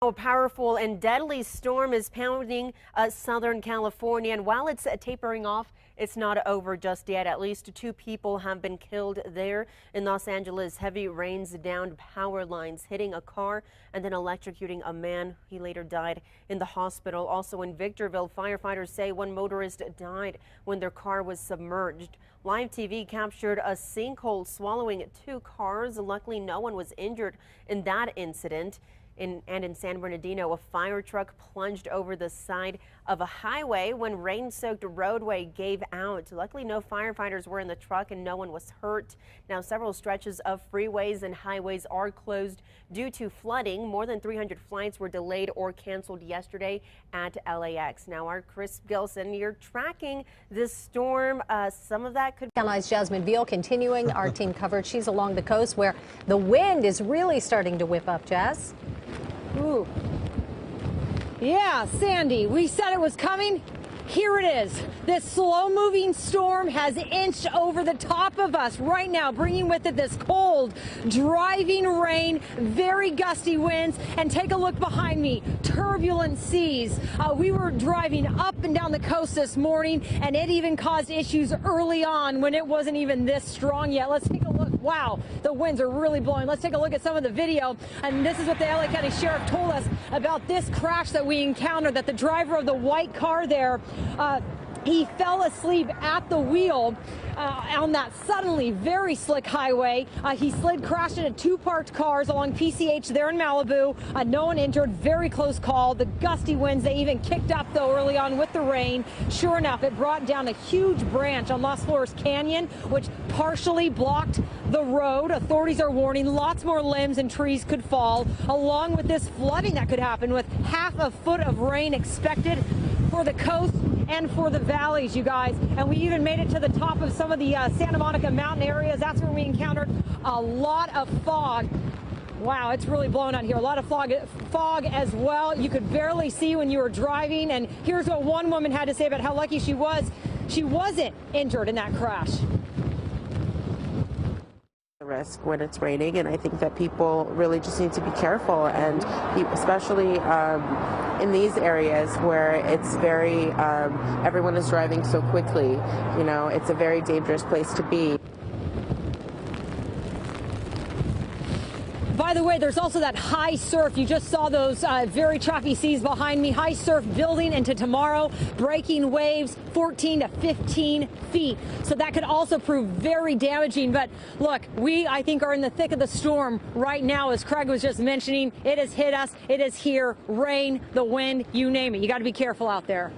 A powerful and deadly storm is pounding Southern California, and while it's tapering off, it's not over just yet. At least 2 people have been killed there. In Los Angeles, heavy rains downed power lines, hitting a car and then electrocuting a man. He later died in the hospital. Also in Victorville, firefighters say 1 motorist died when their car was submerged. Live TV captured a sinkhole swallowing 2 cars. Luckily, no one was injured in that incident. In San Bernardino, a fire truck plunged over the side of a highway when rain-soaked roadway gave out. Luckily, no firefighters were in the truck and no one was hurt. Now, several stretches of freeways and highways are closed due to flooding. More than 300 flights were delayed or canceled yesterday at LAX. Now, our Chris Gilson, you're tracking this storm. Some of that could. Allies Jasmine Veal continuing our team coverage. She's along the coast where the wind is really starting to whip up, Jazz. Ooh. Yeah, Sandy, we said it was coming. Here it is. This slow-moving storm has inched over the top of us right now, bringing with it this cold, driving rain, very gusty winds, and take a look behind me, turbulent seas. We were driving up and down the coast this morning, and it even caused issues early on when it wasn't even this strong yet. Let's take a look. Wow, the winds are really blowing. Let's take a look at some of the video, and this is what the LA County Sheriff told us about this crash that we encountered, that the driver of the white car there, he fell asleep at the wheel on that suddenly very slick highway. He crashed into 2 parked cars along PCH there in Malibu. No one injured, very close call. The gusty winds, they even kicked up though early on with the rain. Sure enough, it brought down a huge branch on Las Flores Canyon, which partially blocked the road. Authorities are warning lots more limbs and trees could fall, along with this flooding that could happen with half a foot of rain expected for the coast and for the valleys, you guys. And we even made it to the top of some of the Santa Monica mountain areas. That's where we encountered a lot of fog. Wow, it's really blowing out here. A lot of fog as well. You could barely see when you were driving. And here's what one woman had to say about how lucky she was. She wasn't injured in that crash. Risk when it's raining, and I think that people really just need to be careful, and especially in these areas where it's very everyone is driving so quickly. You know, it's a very dangerous place to be. By the way, there's also that high surf. You just saw those very choppy seas behind me. High surf building into tomorrow, breaking waves 14 to 15 feet. So that could also prove very damaging. But look, I think, are in the thick of the storm right now, as Craig was just mentioning. It has hit us. It is here. Rain, the wind, you name it. You got to be careful out there.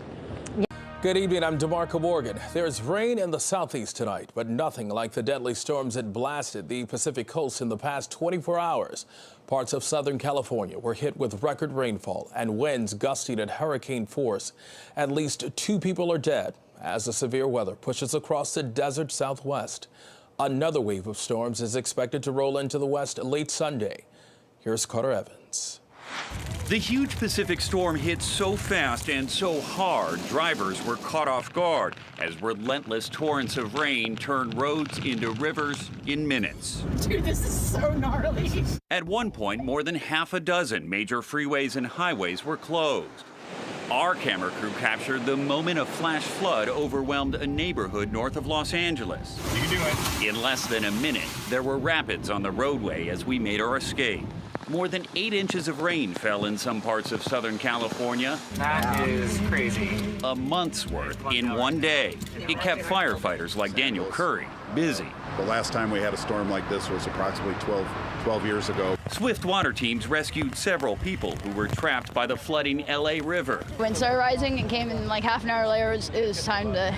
Good evening, I'm DeMarco Morgan. There's rain in the southeast tonight, but nothing like the deadly storms that blasted the Pacific coast in the past 24 hours. Parts of Southern California were hit with record rainfall and winds gusting at hurricane force. At least 2 people are dead as the severe weather pushes across the desert southwest. Another wave of storms is expected to roll into the west late Sunday. Here's Carter Evans. The huge Pacific storm hit so fast and so hard, drivers were caught off guard as relentless torrents of rain turned roads into rivers in minutes. Dude, this is so gnarly. At one point, more than half a dozen major freeways and highways were closed. Our camera crew captured the moment a flash flood overwhelmed a neighborhood north of Los Angeles. You can do it. In less than a minute, there were rapids on the roadway as we made our escape. More than 8 inches of rain fell in some parts of Southern California. That is crazy. A month's worth in one day. It kept firefighters like Daniel Curry busy. The last time we had a storm like this was approximately 12 years ago. Swift water teams rescued several people who were trapped by the flooding LA River. Wind started rising and came in like half an hour later. It was time to,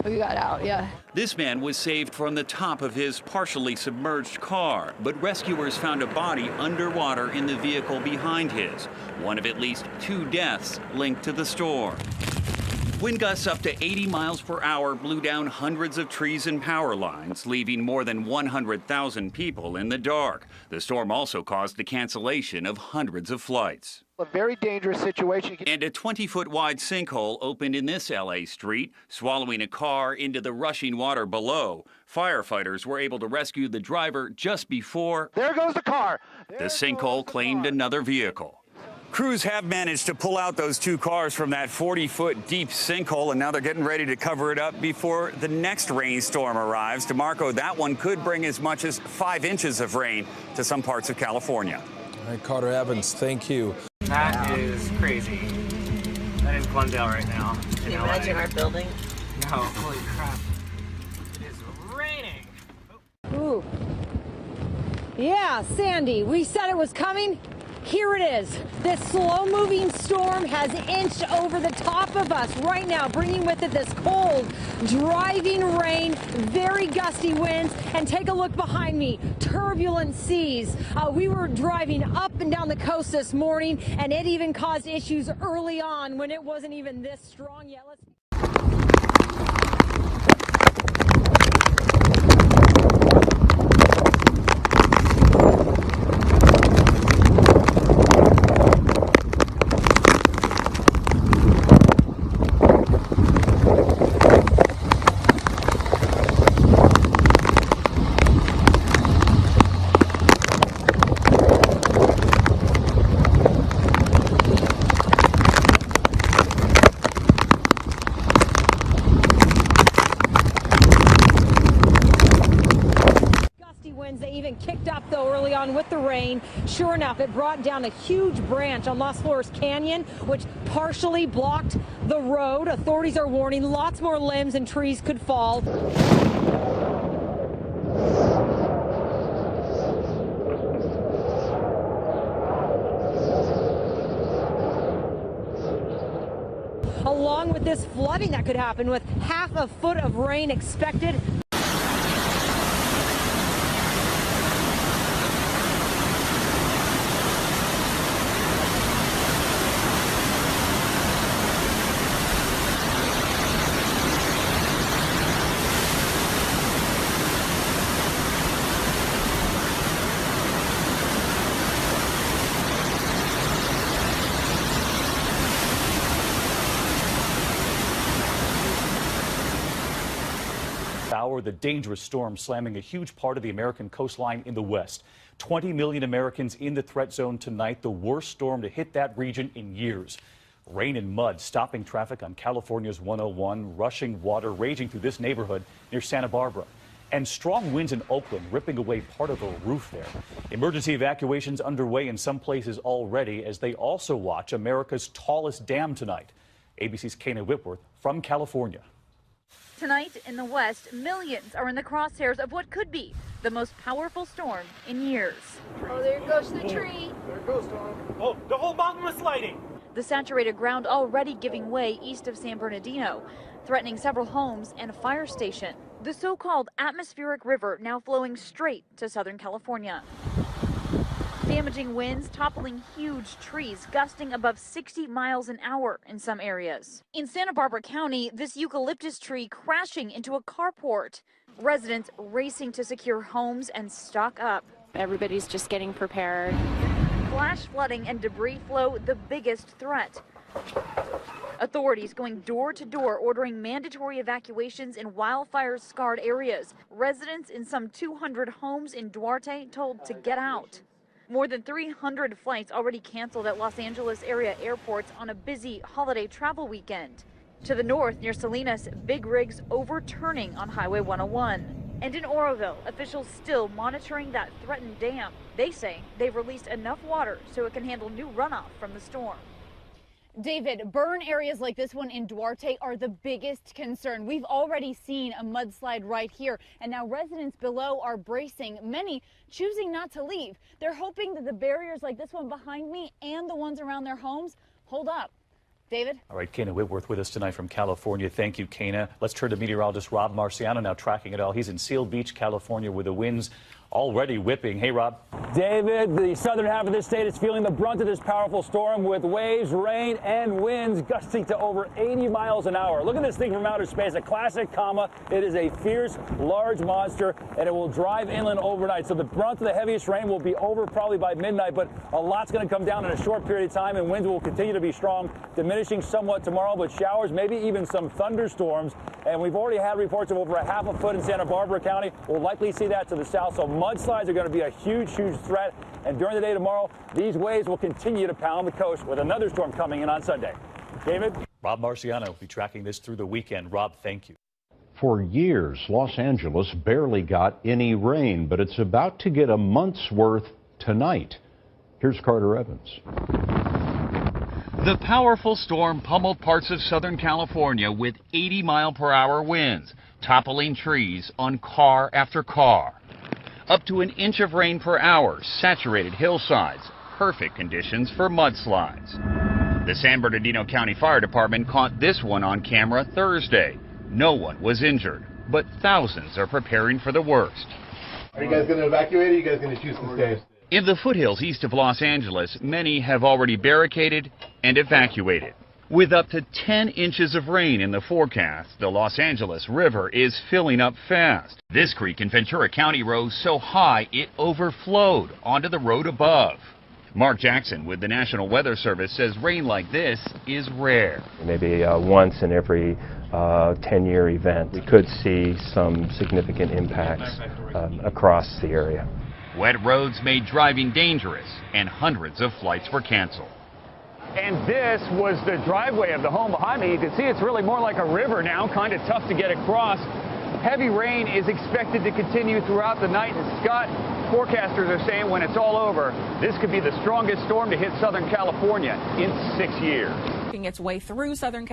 we got out, yeah. This man was saved from the top of his partially submerged car, but rescuers found a body underwater in the vehicle behind his, one of at least 2 deaths linked to the storm. Wind gusts up to 80 miles per hour blew down hundreds of trees and power lines, leaving more than 100,000 people in the dark. The storm also caused the cancellation of hundreds of flights. A very dangerous situation. And a 20-foot wide sinkhole opened in this LA street, swallowing a car into the rushing water below. Firefighters were able to rescue the driver just before. There goes the car. The sinkhole claimed another vehicle. Crews have managed to pull out those two cars from that 40-foot deep sinkhole, and now they're getting ready to cover it up before the next rainstorm arrives. DeMarco, that one could bring as much as 5 inches of rain to some parts of California. All right, Carter Evans, thank you. That is crazy. I'm in Glendale right now. Can you imagine our building? No, holy crap. It is raining. Ooh. Yeah, Sandy, we said it was coming. Here it is. This slow-moving storm has inched over the top of us right now, bringing with it this cold, driving rain, very gusty winds, and take a look behind me, turbulent seas. We were driving up and down the coast this morning, and it even caused issues early on when it wasn't even this strong yet. They even kicked up, though, early on with the rain. Sure enough, it brought down a huge branch on Las Flores Canyon, which partially blocked the road. Authorities are warning lots more limbs and trees could fall. Along with this flooding that could happen, with half a foot of rain expected. The dangerous storm slamming a huge part of the American coastline in the west. 20 million Americans in the threat zone tonight, the worst storm to hit that region in years. Rain and mud stopping traffic on California's 101, rushing water raging through this neighborhood near Santa Barbara. And strong winds in Oakland ripping away part of a roof there. Emergency evacuations underway in some places already as they also watch America's tallest dam tonight. ABC's Kana Whitworth from California. Tonight in the West, millions are in the crosshairs of what could be the most powerful storm in years. Oh, there goes the tree. There it goes, Tom. Oh, the whole mountain was sliding. The saturated ground already giving way east of San Bernardino, threatening several homes and a fire station. The so-called atmospheric river now flowing straight to Southern California. Damaging winds toppling huge trees gusting above 60 miles an hour in some areas. In Santa Barbara County, this eucalyptus tree crashing into a carport. Residents racing to secure homes and stock up. Everybody's just getting prepared. Flash flooding and debris flow the biggest threat. Authorities going door to door ordering mandatory evacuations in wildfire-scarred areas. Residents in some 200 homes in Duarte told to get out. More than 300 flights already canceled at Los Angeles area airports on a busy holiday travel weekend. To the north, near Salinas, big rigs overturning on Highway 101. And in Oroville, officials still monitoring that threatened dam. They say they've released enough water so it can handle new runoff from the storm. David, burn areas like this one in Duarte are the biggest concern. We've already seen a mudslide right here, and now residents below are bracing, many choosing not to leave. They're hoping that the barriers like this one behind me and the ones around their homes hold up. David? All right, Kana Whitworth with us tonight from California. Thank you, Kana. Let's turn to meteorologist Rob Marciano now tracking it all. He's in Seal Beach, California, where the winds already whipping. Hey, Rob. David, the southern half of this state is feeling the brunt of this powerful storm with waves, rain, and winds gusting to over 80 miles an hour. Look at this thing from outer space, a classic comma. It is a fierce, large monster, and it will drive inland overnight. So the brunt of the heaviest rain will be over probably by midnight, but a lot's going to come down in a short period of time, and winds will continue to be strong, diminishing somewhat tomorrow, but showers, maybe even some thunderstorms. And we've already had reports of over a half a foot in Santa Barbara County. We'll likely see that to the south, so mudslides are going to be a huge threat. And during the day tomorrow, these waves will continue to pound the coast with another storm coming in on Sunday. David? Rob Marciano will be tracking this through the weekend. Rob, thank you. For years, Los Angeles barely got any rain, but it's about to get a month's worth tonight. Here's Carter Evans. The powerful storm pummeled parts of Southern California with 80-mile-per-hour winds, toppling trees on car after car. Up to an inch of rain per hour saturated hillsides, perfect conditions for mudslides. The San Bernardino County Fire Department caught this one on camera Thursday. No one was injured, but thousands are preparing for the worst. Are you guys going to evacuate, or are you guys going to choose to stay? In the foothills east of Los Angeles, many have already barricaded and evacuated. With up to 10 inches of rain in the forecast, the Los Angeles River is filling up fast. This creek in Ventura County rose so high it overflowed onto the road above. Mark Jackson with the National Weather Service says rain like this is rare. Maybe once in every 10-year event, we could see some significant impacts across the area. Wet roads made driving dangerous, and hundreds of flights were canceled. And this was the driveway of the home behind me. You can see it's really more like a river now, kind of tough to get across. Heavy rain is expected to continue throughout the night, and Scott, forecasters are saying when it's all over, this could be the strongest storm to hit Southern California in 6 years. Its way through Southern California.